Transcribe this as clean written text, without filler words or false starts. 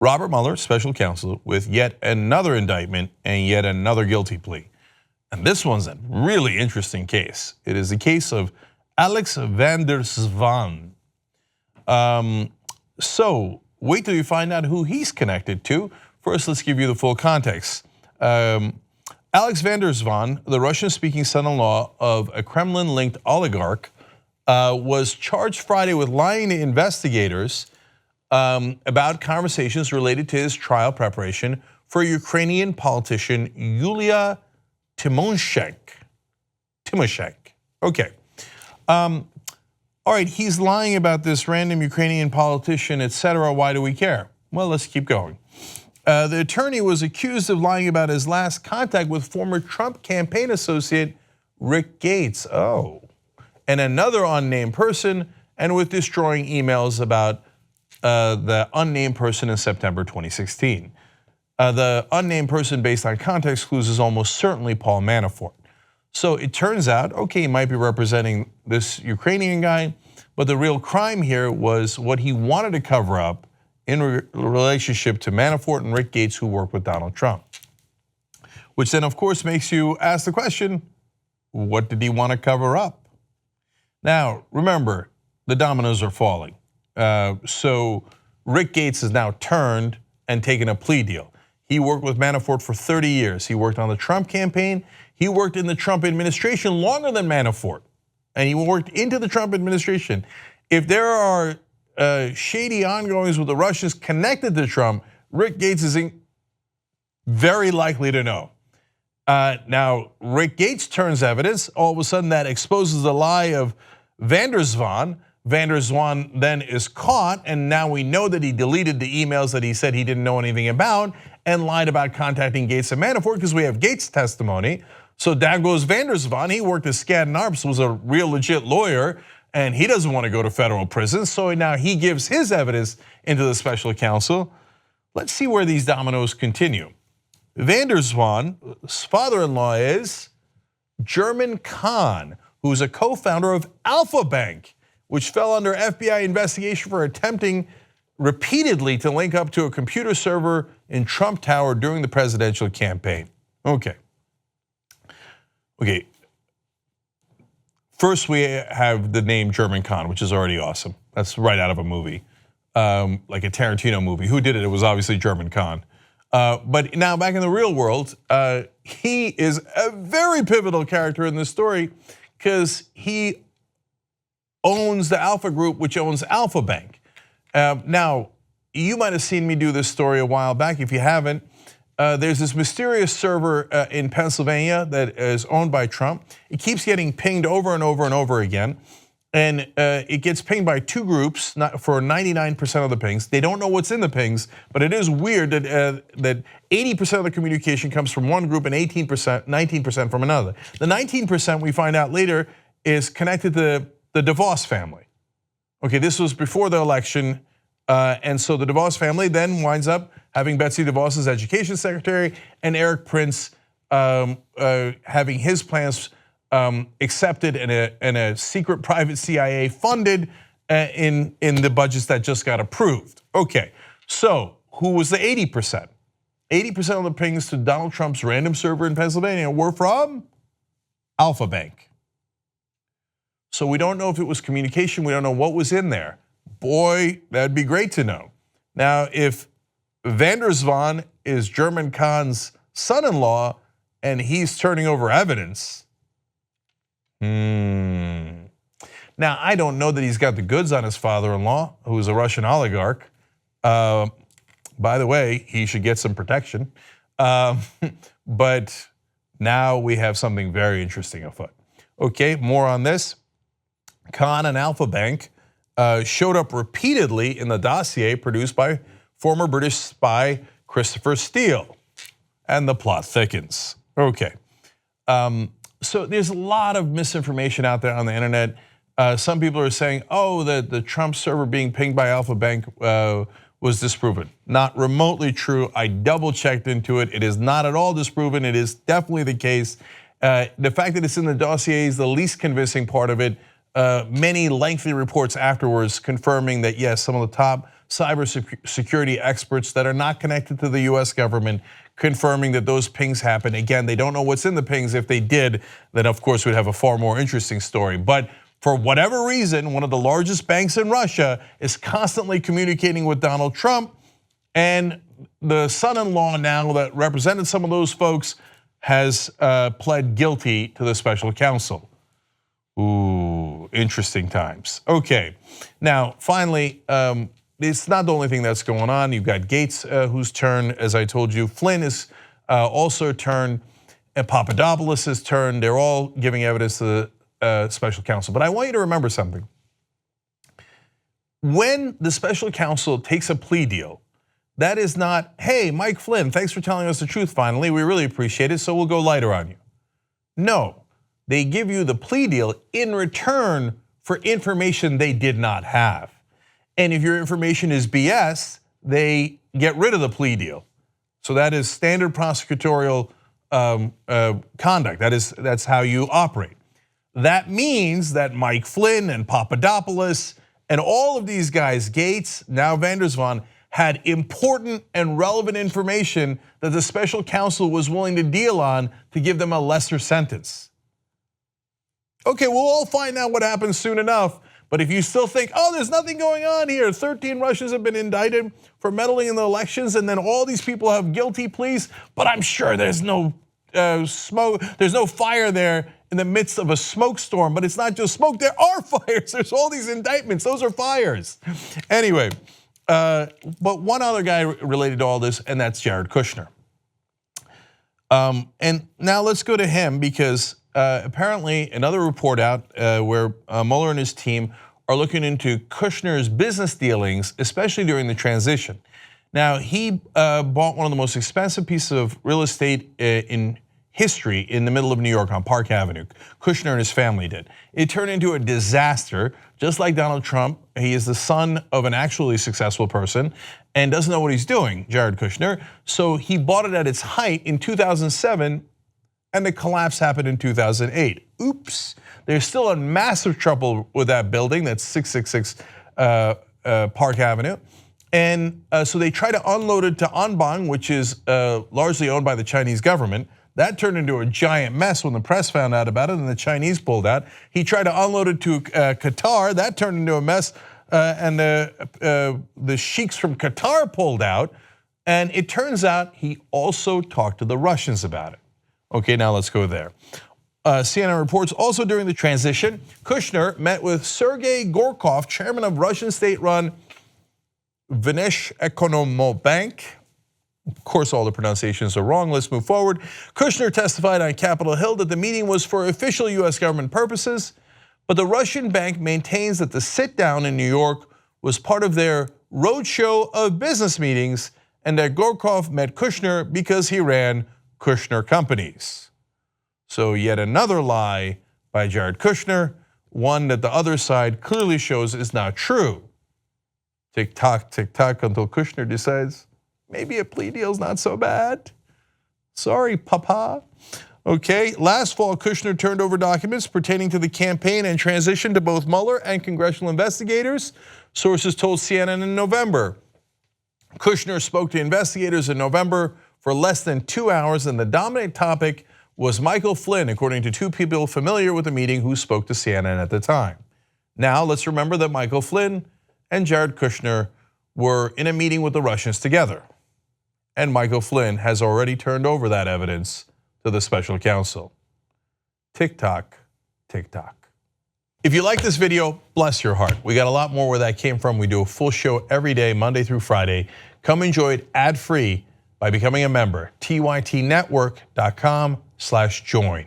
Robert Mueller, special counsel, with yet another indictment and yet another guilty plea. And this one's a really interesting case. It is the case of Alex van der Zwaan. So wait till you find out who he's connected to. First, let's give you the full context. Alex van der Zwaan, the Russian-speaking son-in-law of a Kremlin-linked oligarch, was charged Friday with lying to investigators about conversations related to his trial preparation for Ukrainian politician Yulia Tymoshenko. Okay. All right, he's lying about this random Ukrainian politician, etc. Why do we care? Well, let's keep going. The attorney was accused of lying about his last contact with former Trump campaign associate Rick Gates. Oh, and another unnamed person, and with destroying emails about the unnamed person in September 2016. The unnamed person, based on context clues, is almost certainly Paul Manafort. So it turns out, okay, he might be representing this Ukrainian guy, but the real crime here was what he wanted to cover up in relationship to Manafort and Rick Gates, who worked with Donald Trump. Which then, of course, makes you ask the question, what did he want to cover up? Now, remember, the dominoes are falling. So Rick Gates has now turned and taken a plea deal. He worked with Manafort for 30 years. He worked on the Trump campaign. He worked in the Trump administration longer than Manafort. And he worked into the Trump administration. If there are shady ongoings with the Russians connected to Trump, Rick Gates is very likely to know. Now, Rick Gates turns evidence. All of a sudden, that exposes the lie of van der Zwaan. Van der Zwaan then is caught, and now we know that he deleted the emails that he said he didn't know anything about and lied about contacting Gates and Manafort because we have Gates' testimony. So down goes van der Zwaan. He worked at Skadden Arps, was a real legit lawyer, and he doesn't want to go to federal prison. So now he gives his evidence into the special counsel. Let's see where these dominoes continue. Van der Zwaan's father-in-law is German Khan, who's a co-founder of Alfa Bank, which fell under FBI investigation for attempting repeatedly to link up to a computer server in Trump Tower during the presidential campaign. Okay. First, we have the name German Khan, which is already awesome. That's right out of a movie, like a Tarantino movie. Who did it? It was obviously German Khan. But now back in the real world, he is a very pivotal character in this story because he owns the Alfa Group, which owns Alfa Bank. Now, you might have seen me do this story a while back. If you haven't, there's this mysterious server in Pennsylvania that is owned by Trump. It keeps getting pinged over and over and over again. And it gets pinged by two groups for 99% of the pings. They don't know what's in the pings, but it is weird that 80% of the communication comes from one group and 19% from another. The 19% we find out later is connected to the DeVos family. Okay, this was before the election, and so the DeVos family then winds up having Betsy DeVos as education secretary and Eric Prince having his plans accepted in a secret private CIA funded in the budgets that just got approved. Okay, so who was the 80%? 80% of the pings to Donald Trump's random server in Pennsylvania were from Alfa Bank. So we don't know if it was communication, we don't know what was in there. Boy, that'd be great to know. Now, if van der Zwaan is German Khan's son-in-law and he's turning over evidence, now, I don't know that he's got the goods on his father-in-law, who is a Russian oligarch. By the way, he should get some protection. But now we have something very interesting afoot. Okay, more on this. Khan and Alfa Bank showed up repeatedly in the dossier produced by former British spy Christopher Steele, and the plot thickens. Okay. So there's a lot of misinformation out there on the internet. Some people are saying, oh, the Trump server being pinged by Alfa Bank was disproven. Not remotely true. I double checked into it. It is not at all disproven. It is definitely the case. The fact that it's in the dossier is the least convincing part of it. Many lengthy reports afterwards confirming that yes, some of the top cybersecurity experts that are not connected to the US government, confirming that those pings happen. Again, they don't know what's in the pings. If they did, then of course we'd have a far more interesting story. But for whatever reason, one of the largest banks in Russia is constantly communicating with Donald Trump, and the son-in-law now that represented some of those folks has pled guilty to the special counsel. Ooh, interesting times. Okay, now finally, it's not the only thing that's going on. You've got Gates whose turn, as I told you. Flynn is also turned, and Papadopoulos is turned. They're all giving evidence to the special counsel. But I want you to remember something. When the special counsel takes a plea deal, that is not, hey, Mike Flynn, thanks for telling us the truth finally. We really appreciate it, so we'll go lighter on you. No, they give you the plea deal in return for information they did not have. And if your information is BS, they get rid of the plea deal. So that is standard prosecutorial conduct. That's how you operate. That means that Mike Flynn and Papadopoulos and all of these guys, Gates, now Zwaan, had important and relevant information that the special counsel was willing to deal on to give them a lesser sentence. Okay, we'll all find out what happens soon enough, but if you still think, oh, there's nothing going on here, 13 Russians have been indicted for meddling in the elections, and then all these people have guilty pleas, but I'm sure there's no smoke, there's no fire there in the midst of a smoke storm, but it's not just smoke, there are fires, there's all these indictments, those are fires. Anyway, but one other guy related to all this, and that's Jared Kushner. And now let's go to him because apparently another report out where Mueller and his team are looking into Kushner's business dealings, especially during the transition. Now he bought one of the most expensive pieces of real estate in history in the middle of New York on Park Avenue. Kushner and his family did. It turned into a disaster, just like Donald Trump. He is the son of an actually successful person and doesn't know what he's doing, Jared Kushner. So he bought it at its height in 2007 and the collapse happened in 2008. Oops, they're still in massive trouble with that building, that's 666 Park Avenue. And so they try to unload it to Anbang, which is largely owned by the Chinese government. That turned into a giant mess when the press found out about it and the Chinese pulled out. He tried to unload it to Qatar, that turned into a mess and the sheiks from Qatar pulled out. And it turns out he also talked to the Russians about it. Okay, now let's go there. CNN reports also during the transition, Kushner met with Sergei Gorkov, chairman of Russian state-run Vneshekonombank. Of course, all the pronunciations are wrong. Let's move forward. Kushner testified on Capitol Hill that the meeting was for official US government purposes, but the Russian bank maintains that the sit-down in New York was part of their roadshow of business meetings and that Gorkov met Kushner because he ran Kushner companies. So yet another lie by Jared Kushner, one that the other side clearly shows is not true. Tick tock, until Kushner decides maybe a plea deal's not so bad. Sorry, papa. Okay, last fall, Kushner turned over documents pertaining to the campaign and transition to both Mueller and congressional investigators, sources told CNN in November. Kushner spoke to investigators in November for less than 2 hours, and the dominant topic was Michael Flynn, according to two people familiar with the meeting who spoke to CNN at the time. Now, let's remember that Michael Flynn and Jared Kushner were in a meeting with the Russians together. And Michael Flynn has already turned over that evidence to the special counsel. Tick tock, tick tock. If you like this video, bless your heart. We got a lot more where that came from. We do a full show every day, Monday through Friday. Come enjoy it ad-free by becoming a member, tytnetwork.com/join.